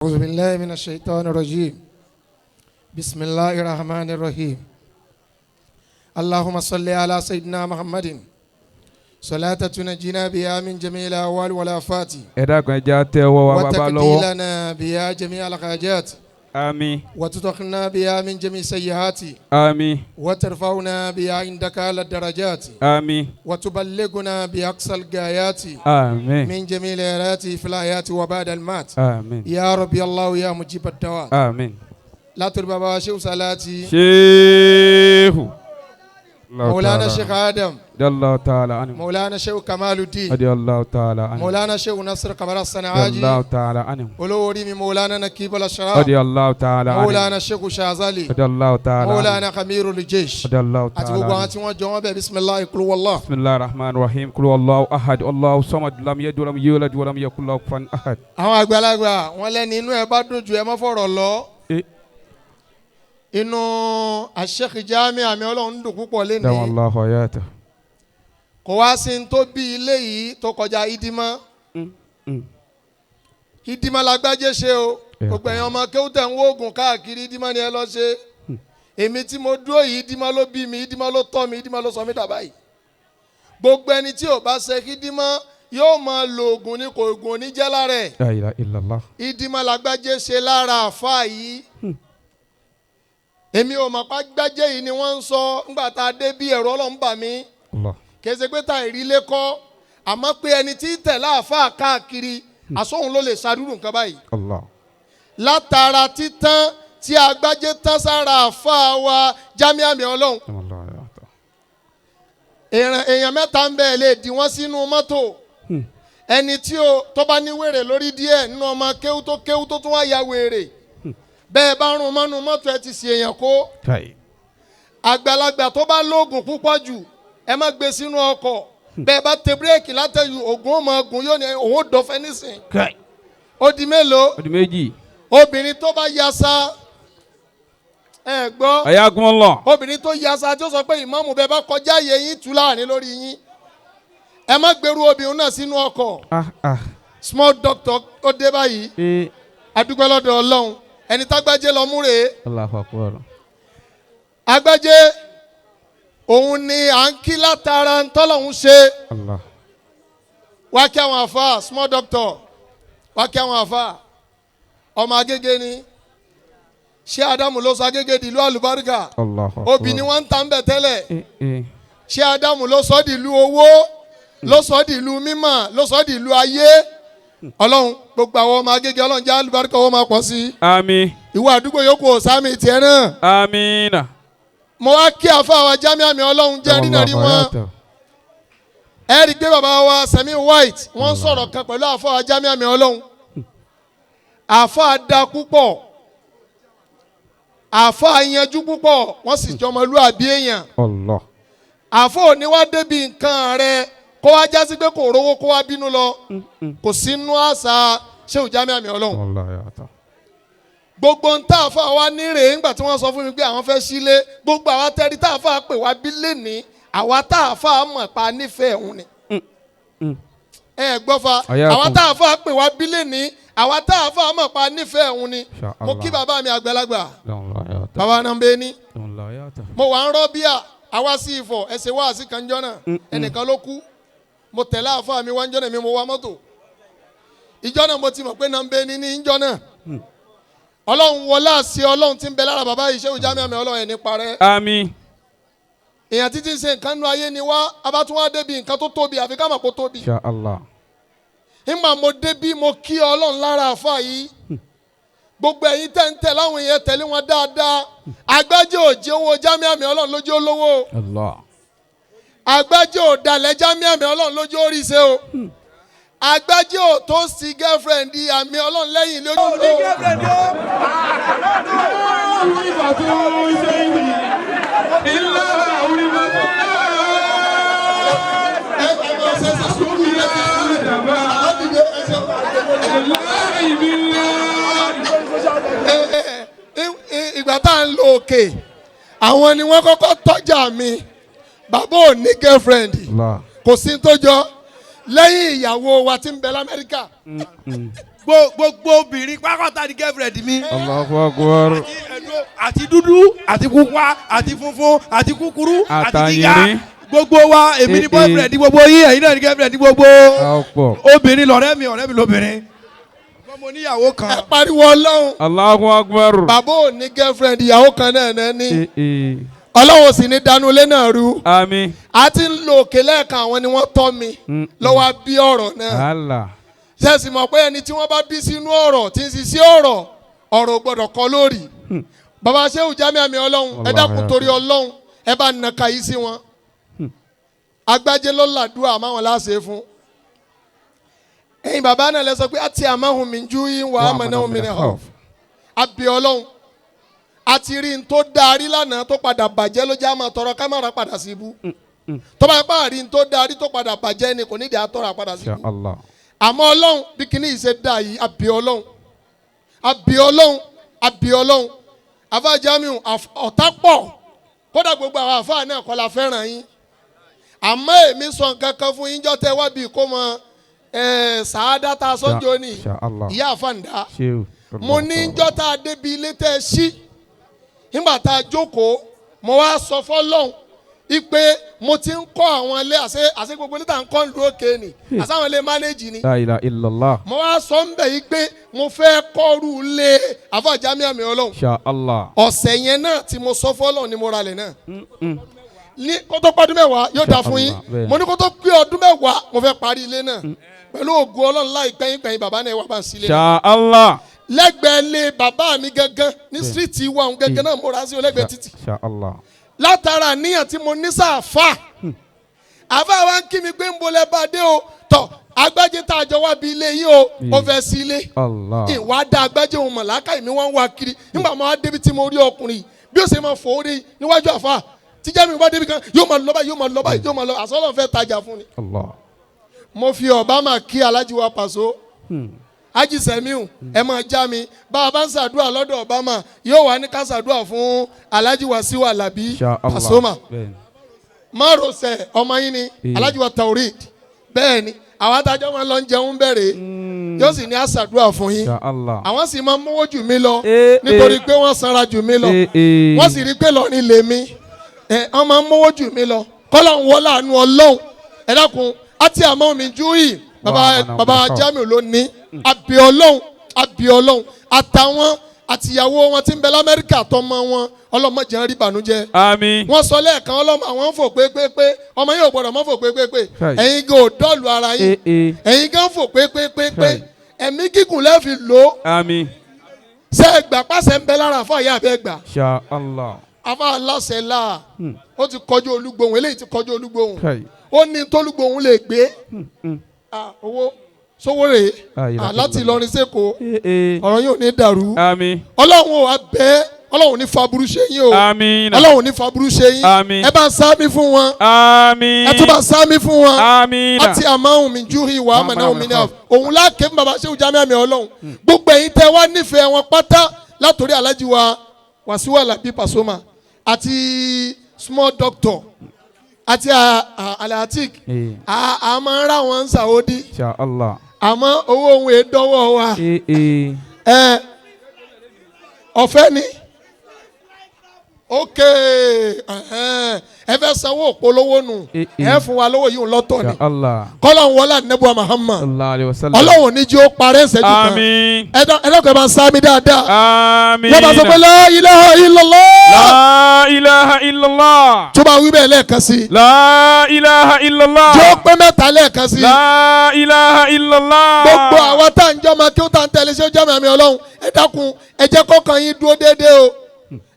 أعوذ بالله من الشيطان الرجيم بسم الله الرحمن الرحيم اللهم صل على سيدنا محمد صلاة تنجينا بها من جميع الأهوال والآفات وتقضي لنا بها جميع الحاجات آمين وتدخلنا بها من جميع السيئات آمين وترفعنا بها عندك على الدرجات آمين وتبلغنا بأقصى الغايات آمين من جميع الآيات في الآيات وبعد المات آمين يا ربي الله يا مجيب الدعاء آمين لا تربى باشي وصلاتي شيخ مولانا شيخ آدم رضي الله تعالى عنه مولانا شيخ كمال الدين رضي الله تعالى عنه مولانا شيخ نصر قمر رضي الصنعاجي الله تعالى عنه ولوري مولانا نكيب الأشراف رضي الله تعالى عنه مولانا شيخ شازالي رضي الله تعالى مولانا خمير الجيش رضي الله تعالى عنه أتبقى جواب بسم الله قل والله بسم الله الرحمن الرحيم قل الله أحد الله صمد لم يلد ولم يولد ولم يكن له كفوا أحد. àwọn àgbàlagbà wọn lẹ́ni inú ẹ̀ bá dùn jù ẹ má fọ̀rọ̀ lọ inú àṣẹ́kì jáàmì àmì ọlọ́run dùn púpọ̀ دام lẹ́ni الله حياته. kò wá sí ní tó bí ilé yìí tó kọjá ìdímọ́ ìdímọ́ lágbájé ṣe o gbogbo ẹ̀yàn ọmọ kéwútẹ̀ ń wóògùn káàkiri ìdímọ́ ni ẹ lọ ṣe èmi tí mo dúró yìí ìdímọ́ ló bí mi ìdímọ́ ló tọ́ mi ìdímọ́ ló sọ mí dà báyìí gbogbo ẹni tí ò bá ṣe ìdímọ́ yóò máa lo oògùn ní kò oògùn oníjẹ́ lára ẹ̀ لا إله إلا الله. ìdímọ́ lágbájé ṣe lára àfáà yìí èmi ò mọ̀ pé gbájé yìí ni wọ́n ń sọ ńgbà tá a dé bí ẹ̀rọ ọlọ́run bà mí الله. kèsè pé tá ìrílé kọ́ àmọ́ pé ẹni tí tẹ̀lé àáfàá káàkiri àsóhun ló lè ṣàdúrù nǹkan báyìí الله. látara títán tí agbájé tán sára àáfàá wa jámíàmì ọlọ́run دام الله حياته. èèyàn mẹ́ta ń bẹ̀ lè dì wọ́n sínú mọ́tò ẹni tí ó tó bá ní wèrè lórí díẹ̀ nínú ọmọ kéwú tó tún wá ya wèrè bẹ́ẹ̀ bá rún mọ́nú mọ́tò ẹ ti sì èèyàn kó كاي. àgbàlagbà tó bá lóògùn púpọ̀ jù ẹ má gbé sínú ọkọ̀ bẹ́ẹ̀ bá tẹ bírèkì látẹ̀yù ògùn ọmọ ogun yóò ní òun dọ̀fẹ́ nísìn كاي. ó di mélòó ودي méjì. obìnrin tó bá yasa ẹ gbọ́ حياكم الله. obìnrin tó yasa tí ó sọ pé ìmáàmù bẹ́ẹ̀ bá kọjá àyè yín tú láàrin lórí yín ẹ má gbèrú obìnrin náà sínú ọkọ̀ small doctor ó dé báyìí إيه. adúgbò lọ́dọ̀ ọlọ́run ẹni tágbájé lọ múre الله أكبر. agbájé òun ni à ń kí látara ntọ́lọ́hún ṣe الله. wá kí àwọn àfa small doctor wá kí àwọn àfa ọmọ Agége ni ṣé Ádámù ló sọ Agége di ìlú àlùbáríkà الله أكبر. obì ni wọ́n ń ta ń bẹ̀ tẹ́lẹ̀ إيه إيه. ṣé Ádámù ló sọ di ìlú owó ló sọ di ìlú mímọ́ ló sọ di ìlú ayé ọlọ́run gbogbo àwọn ọmọ Agége ọlọ́run jẹ́ àlùbáríkà wọ́n máa pọ̀ sí آمين ìwọ àdúgbò yòókù ọ̀sámi tiẹ̀ náà آمين. mo wá kí àfa àwọn jámíàmì ọlọ́run jẹ́ rínà rí wọn. ẹ rí i pé bàbá wa Semi White wọ́n sọ̀rọ̀ kan pẹ̀lú àfa jámíàmì ọlọ́run àfa da púpọ̀ àfa yanjú púpọ̀ wọ́n sì jọmọlúàbí èèyàn الله. àfa òní wá débi nǹkan rẹ kó wá jásí pé kò rówó kó wá bínú lọ kò sínú àṣà ṣéwù jámíàmì ọlọ́run الله يعطى. gbogbo ń tààfà wa nírè ńgbà tí wọ́n sọ fún mi pé àwọn fẹ́ sílé gbogbo àwa tẹ́rí tààfà pè wá bí lẹ́ni àwa tààfà mọ̀ pa nífẹ̀ẹ́ òun ni. ẹ gbọ́ fa àwa tààfà pè wá bí lẹ́ni àwa tààfà mọ̀ pa nífẹ̀ẹ́ òun ni. mo kí bàbá mi àgbàlagbà الله يعطى. bàbá náà ń bẹ ní. الله يعطى. mo wà ń rọ́ bíà àwa sí Ifọ̀ ẹsẹ̀ wá sí kanjọ́ náà ẹnìkan ló kú mo tẹ̀lé àfa mi wá ń jọ́ náà mi mo wá mọ́tò ìjọ́ náà mo ti mọ̀ pé náà ń bẹ ní ìjọ́ náà ọlọ́run wọlé àṣẹ ọlọ́run tí ń bẹ lára bàbá yìí ṣé ìjà mi ọlọ́run ẹ̀ ní parẹ́. آمين. èèyàn títí ṣe nǹkan nínú ayé ni wá abátúwá débi nǹkan tó tóbi àfi ká mọ̀ kó tóbi. إن شاء الله. nígbà mo débi mo kí ọlọ́run lára àfa yìí gbogbo ẹ̀yin tẹ̀ láwọn èèyàn tẹ̀lé wọn dáadáa agbájé òjì owó jámíàmì ọlọ́run lójú olówó الله. agbájé òdàlẹ̀ jámíàmì ọlọ́run lójú oríṣi o agbájé ò tó sí girlfriend àmì ọlọ́run lẹ́yìn lójú olówó. ìgbà tá à ń lo òkè àwọn ni wọ́n kọ́kọ́ tọ́jà mi bàbá ò ní girlfriend الله. kò sí tó jọ lẹ́yìn ìyàwó wa tí ń bẹ l'Amẹ́ríkà. gbogbo obìnrin pákọ́tà ni girlfriend mi. Allahu Akbar. àti dúdú àti pupa àti funfun àti kúkúrú àti gíga Àtàyìnrín. gbogbo wa èmi ni boyfriend gbogbo yín ẹ̀yin náà ni girlfriend gbogbo. obìnrin lọ̀rẹ́ mi lóbìnrin. mo níyàwó kan. ẹ pariwo Ọlọ́run. Allahu Akbar. bàbá ò ní girlfriend ìyàwó kan náà ní. Ọlọ́run sì ní danulé náà rú. Àmín. a ti ń lo òkè lẹ́ẹ̀kan àwọn ni wọ́n tọ́ mi lọ́wọ́ bí ọ̀rọ̀ náà. Allah. ṣẹ́ẹ̀sì mọ̀ pé ẹni tí wọ́n bá bí sínú ọ̀rọ̀ tí ń ṣiṣẹ́ ọ̀rọ̀ ò gbọ́dọ̀ kọ́ lórí. bàbá Ṣéhù Jamiu àmì Ọlọ́run ẹ dákun torí Ọlọ́run ẹ bá nàka yìí sí wọn. agbájé ló làdúrà máwọn láṣẹ fún. ẹ̀yin bàbá náà lẹ sọ pé àti àmàhùn mi ju yín wà á mọ̀ náà mi nà hàn. àbí Ọlọ́run àti rí n tó darí lánàá tó padà bàjẹ́ ló jẹ́ àmà tọrọ kámẹ́rà padà sí ibú. tọ́ba ipá rí n tó darí tó padà bàjẹ́ ni kò nídìí àtọ́ra padà sí ibú. àmọ́ Ọlọ́run bí kinní yìí ṣe dà yìí àbí Ọlọ́run àbí Ọlọ́run àbí Ọlọ́run àfáà Jamiu ọ̀tá pọ̀ kódà gbogbo àwọn àfáà náà kọ́ la fẹ́ràn yín àmọ́ èmi sọ nǹkan kan fún yín jọ́tẹ́ wá bí kó mọ sàádá tá a sọ́njọ́ ni ìyá àfàǹdá mo ní jọ́tà débi ilé tẹ́ ẹ sí nígbà tá a jókòó mo wá sọ fọ́lọ́hún ipe mo ti ń kọ́ àwọn ilé àṣẹ gbogbo ilé tá à ń kọ́ ìlú òkè ni àṣẹ àwọn ilé mánéjì ni. La ilaha illallah. mo wá sọ ń bẹ̀ yí pé mo fẹ́ kọ́rù ilé àfáà Jamiu àmì Ọlọ́run. Insha Allah. ọ̀sẹ̀ yẹn náà tí mo sọ fọ́lọ́hún ni mo ra lẹ̀ náà. ní kótó pé ọdún mẹ́wàá yóò dà fún yín mo ní kótó pé ọdún mẹ́wàá mo fẹ́ parí ilé náà pẹ̀lú ògùn Ọlọ́run láì pẹ́yìn bàbá náà wà bá ń sílé. Insha Allah. lẹ́gbẹ̀ẹ́ lé bàbá mi gangan ní síríìtì wa òun gangan náà mo ra sí lẹ́gbẹ̀ẹ́ títì. Insha Allah. látara níyàn tí mo ní sáfà àfà wa ń kí mi pé ń bolẹ̀ bá dé o tọ̀ agbájé tá a jọ wá bí ilé yìí o ó fẹ́ sí ilé ìwà dá agbájé òun mọ̀láká ìmí wọn wá kiri nígbà máa débi tí mo rí ọkùnrin bí ó ṣe máa fò ó rí níwájú àfà tí Jamiu bá débi kan yóò máa lọ báyìí yóò máa lọ báyìí yóò máa lọ àsọlọ́ fẹ́ tajà fún ni. mo fi Obama kí Alhaji wa Paso Haji Semiu ẹ máa já mi bá a bá ń ṣàdúrà lọ́dọ̀ Obama yóò wá ní ká ṣàdúrà fún Alhaji Wasiu Alabi Pasoma márosẹ̀ ọmọ yín ni Alhaji wa Taurid bẹ́ẹ̀ ni àwọn adájọ́ máa lọ ń jẹun bẹ̀rẹ̀ yóò sì ní àṣàdúrà fún yín àwọn sì máa mówó jù mí lọ nítorí pé wọ́n sanra jù mí lọ wọ́n sì rí pé lọ́rin lèmi wọ́n máa mówó jù mí lọ kọ́lọ̀ ń wọlé àánú Ọlọ́run ẹ dákun àti àmọ́ mi jú yìí baba Jamiu ló ní àbí Ọlọ́run àtàwọn àtìyàwó wọn tí ń bẹ l'Amẹ́ríkà tọmọ wọn ọlọ́mọ jẹ́ rí ìbànújẹ́. Àmín. wọ́n sọ lẹ́ẹ̀kan ọlọ́mọ àwọn ń fò pépépé ọmọ yóò gbọ́dọ̀ mọ́ fò pépépé ẹ̀yin gan ò dọ́ọ̀lù ara yín ẹ̀yin gan fò pépépé ẹ̀mí gígùn lẹ́ẹ̀fì lò. Àmín. ṣé ẹgbà pàṣẹ ń bẹ lára àfọ àyà àbẹ gbà. Insha Allah. àfọ aláṣẹ là ó ti kọjú olúgbòhùn eléyìí ti kọjú olúgbòhùn ó ní tólúgbòhùn lè gbé owó sówó rèé láti Ìlọrin sẹ́kọ̀ọ́ ọ̀rọ̀ yóò ní dàrú. Àmín. Ọlọ́run ò abẹ́ Ọlọ́run ní faburú ṣe yín o. Àmín. Ọlọ́run ní faburú ṣe yín. Àmín. ẹ bá ń sáámi fún wọn. Àmín. ẹ tún bá ń sáámi fún wọn. Àmín. àti àmọ́ mi ju ìwà àmọ́ náà mi náà òun láàké fún baba Ṣéhù Jamiu àmì Ọlọ́run gbogbo ẹ̀yin tẹ́ wá nífẹ̀ẹ́ wọn pátá látòrí Alhaji wa Wasiu Alabi Pasoma àti small doctor àti Alatik a máa ń ra wọn Saudi. Insha Allah. àmọ́ owó ohun èdọ́wọ́ wa ọ̀fẹ́ ni ok ẹ fẹ́ sanwó òpolówó nù ẹ fún wa lówó yìí lọ́tọ̀ ni kọ́lọ́hún wọlé ànábùwà Muhammad ọlọ́hún ní jí ó parẹ́ ìṣẹ́jú kan ẹlẹ́kọ̀ọ́ bá ń sá mi dáadáa wọ́n bá sọ pé la ilaha illallah la ilaha illallah tó bá wí bẹ́ẹ̀ lẹ́ẹ̀kan sí la ilaha illallah tó pé mẹ́ta lẹ́ẹ̀kan sí la ilaha illallah gbogbo àwa tá à ń jọ́ ma kí ó tà ń tẹ̀lé Ṣéhù Jamiu àmì Ọlọ́run ẹ dákun ẹ jẹ́ kọ́kàn yín dúró déédéé o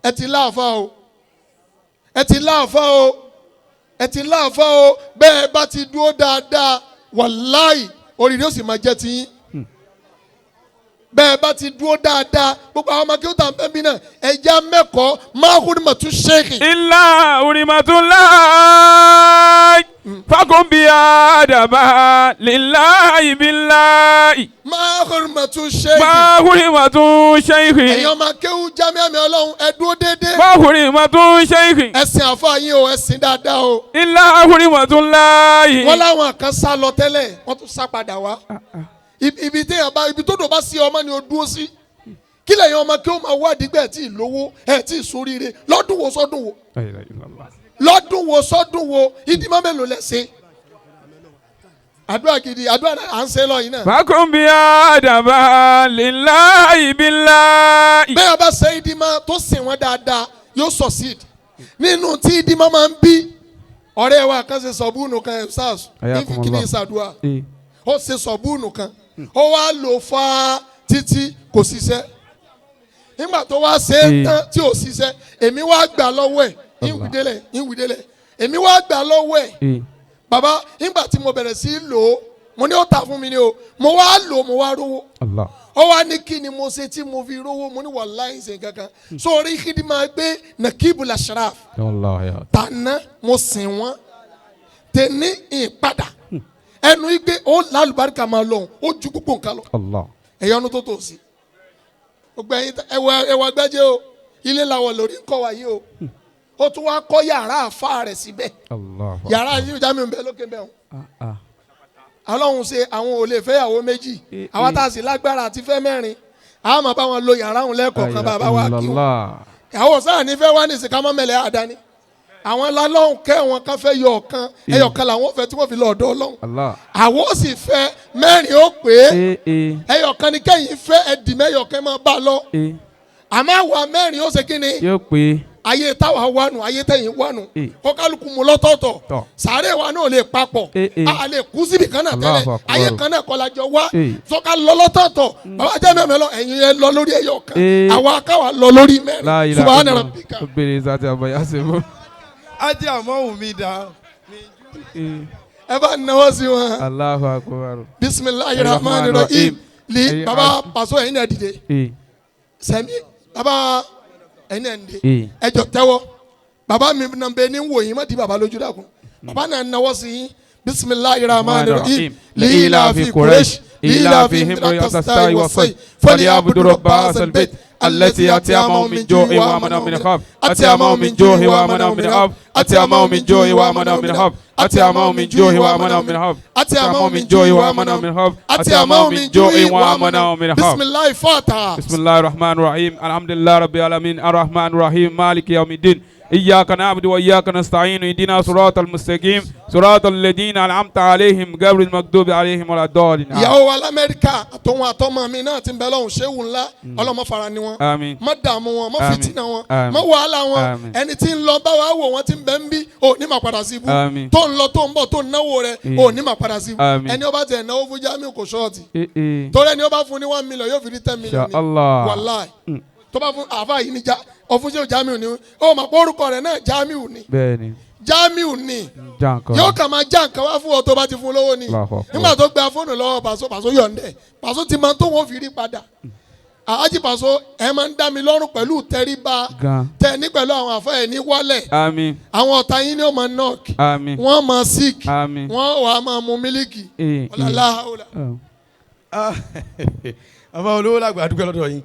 ẹ ti láàfà o ẹ ti láàfà o ẹ ti láàfà o bẹ́ẹ̀ bá ti dúró dáadáa wàláì oríire ó sì máa jẹ́ tiyín bẹ́ẹ̀ bá ti dúró dáadáa gbogbo àwọn ọmọ kí ó tà ń bẹ́ẹ̀ bí náà ẹja mẹ́kọ̀ọ́ máa hùn ní màtún ṣéèkì. ilà orí màtún láì. فقم بأدبا لله بالله máa hurmatu sheikh. ما حرمة شيخ ẹ̀yin ọmọ akéwú jámíà mi ọlọ́run ẹ dúró déédéé. ما حرمة شيخ ẹ̀sìn àfa yín o ẹ̀sìn dáadáa o. إلا حرمة الله. wọ́n láwọn kan sá lọ tẹ́lẹ̀ wọ́n tún sá padà wá. ibi téèyàn bá ibi tó dò bá sí ọmọ ni o dúró sí. kí lẹ́yìn ọmọ kí ó máa wádìí gbẹ̀ tí ì lówó ẹ̀ tí ì sóríire lọ́dún wo sọ́dún wo. lọ́dún wo sọ́dún wo ìdímọ́ mélòó lẹ̀ ṣe. àdúrà gidi àdúrà à ń ṣe lọ yìí náà. فقم بأدبا لله بالله. bẹ́ẹ̀ bá ṣe ìdímọ́ tó sìn wọ́n dáadáa yóò succeed. nínú tí ìdímọ́ máa ń bí ọ̀rẹ́ wa kan ṣe sọ̀bùnù kan ẹ̀ sars nífi kí ni ìṣàdúrà ó ṣe sọ̀bùnù kan ó wá lò fa títí kò ṣiṣẹ́ nígbà tó wá ṣe é tán tí ò ṣiṣẹ́ èmi wá gbà lọ́wọ́ ẹ̀ ìwìdélẹ̀ èmi wá gbà lọ́wọ́ ẹ̀ bàbá nígbà tí mo bẹ̀rẹ̀ sí í lò ó mo ní ó ta fún mi ni o mo wá lò ó mo wá rówó ó wá ní kí ni mo ṣe tí mo fi rówó mo ní wàláhì ṣe kankan sórí kídi máa gbé nakibul ashraf tànà mo sìn wọ́n tẹ̀ní ìpadà ẹnu igbe ó lálùbáríkà máa lọ ó ju gbogbo nǹkan lọ ẹ̀yọ́ ọdún tó tò sí gbogbo ẹ̀yin ẹwà gbẹ́jẹ́ o ilé làwọn lórí ń kọ́ wa yìí o ó tún wá kọ́ yàrá àfa rẹ̀ síbẹ̀ yàrá yìí jámi ń bẹ lókè bẹ́ẹ̀ o ọlọ́run ṣe àwọn ò lè fẹ́yàwó méjì àwọn tá a sì lágbára àti fẹ́ mẹ́rin àwọn máa bá wọn lo yàrá òun lẹ́ẹ̀kọ̀ọ̀kan bàbá wa kí wọn àwọn sáà ní fẹ́ wá ní ìsìnká mọ́mẹ́lẹ́ àdáni àwọn lálọ́hùn kẹ́ wọn kan fẹ́ yọ ọ̀kan ẹyọ̀kan làwọn fẹ́ tí wọ́n fi lọ ọ̀dọ̀ ọlọ́hùn àwọn ó sì fẹ́ mẹ́rin ó pé ẹyọ̀kan ni kẹ́yìn fẹ́ ẹ̀dì mẹ́yọ̀kan máa bá lọ àmọ́ àwa mẹ́rin ó ṣe kí ni yóò pé ayé táwa wánu ayé tẹ̀yìn wánu kọ́kálukú mu lọ́tọ̀ọ̀tọ̀ sàárè wa náà lè papọ̀ a lè kú síbi kan náà tẹ́lẹ̀ ayé kan náà kọ́ la jọ wá sọ́ka lọ lọ́tọ̀ọ̀tọ̀ bàbá jẹ́ mẹ́mẹ́ lọ ẹ̀yin yẹn lọ lórí ẹyọ kan àwa káwa lọ lórí mẹ́rin subahana rabbika. ajé àmọ́ òun mi dá. ẹ bá náwó sí wọn. Allahu akbar. bisimilahi rahman rahim li baba paṣọ ẹ̀yin náà dìde sẹ́mi baba ẹ̀yin náà dìde ẹ jọ tẹ́wọ́ baba mi nà bẹ ní wòyìn má di baba lójú dàkún baba náà náwó sí yín bisimilahi rahman rahim li ilà fi kuresh li ilà fi himra tastai wasai fali abudu rabba asalbet. التي أتيامهم من جوع وآمنهم من خوف أتيامهم من جوع وآمنهم من خوف أتيامهم من جوع وآمنهم من خوف أتيامهم من جوع وآمنهم من خوف أتيامهم من جوع وآمنهم من خوف أتيامهم من جوع وآمنهم من خوف بسم الله الفاتحة بسم الله الرحمن الرحيم الحمد لله رب العالمين الرحمن الرحيم مالك يوم الدين إياك نعبد وإياك نستعين اهدنا صراط المستقيم صراط الذين أنعمت عليهم غير المغضوب عليهم ولا الضالين. ìyàwó wa lamẹ́ríkà àtọ̀wọn àtọmọ mi náà ti ń bẹ lọ́hùn ṣéwù ńlá ọlọ́mọ fara ni wọn má dààmú wọn má fìtínà wọn má wàhálà wọn ẹni tí ń lọ bá wa wò wọn ti ń bẹ ń bí ò ní mà padà sí ibú tó ń lọ tó ń bọ̀ tó ń náwó rẹ ò ní mà padà sí ibú ẹni ó bá tẹ̀ náwó fún Jamiu kò ṣọ́ọ̀tì torí ẹni ó bá fún ní 1 million yóò fi rí 10 million ní wàláì tó bá fún àfa yìí ní ọ̀fúnṣẹ́ Jamiu ni ó mà pọ̀ orúkọ rẹ̀ náà Jamiu ni Jamiu ni yóò kà máa já nǹkan wá fún ọ tó bá ti fún lówó ni nígbà tó gba fóònù lọ́wọ́ Paso yọ̀ǹdẹ̀ Paso ti máa tó wọ́n fi rí padà Àhájì Paso ẹ máa ń dá mi lọ́rùn pẹ̀lú tẹríba tẹ ní pẹ̀lú àwọn àfẹ́ ẹ̀ ní wálẹ̀ àwọn ọ̀tá yín ni ó máa knock wọ́n máa sick wọ́n wàá máa mu mílíkì ọ̀làlá ọ̀là. àbá olówó làgbà àdúgbò lọ́dọ̀ yín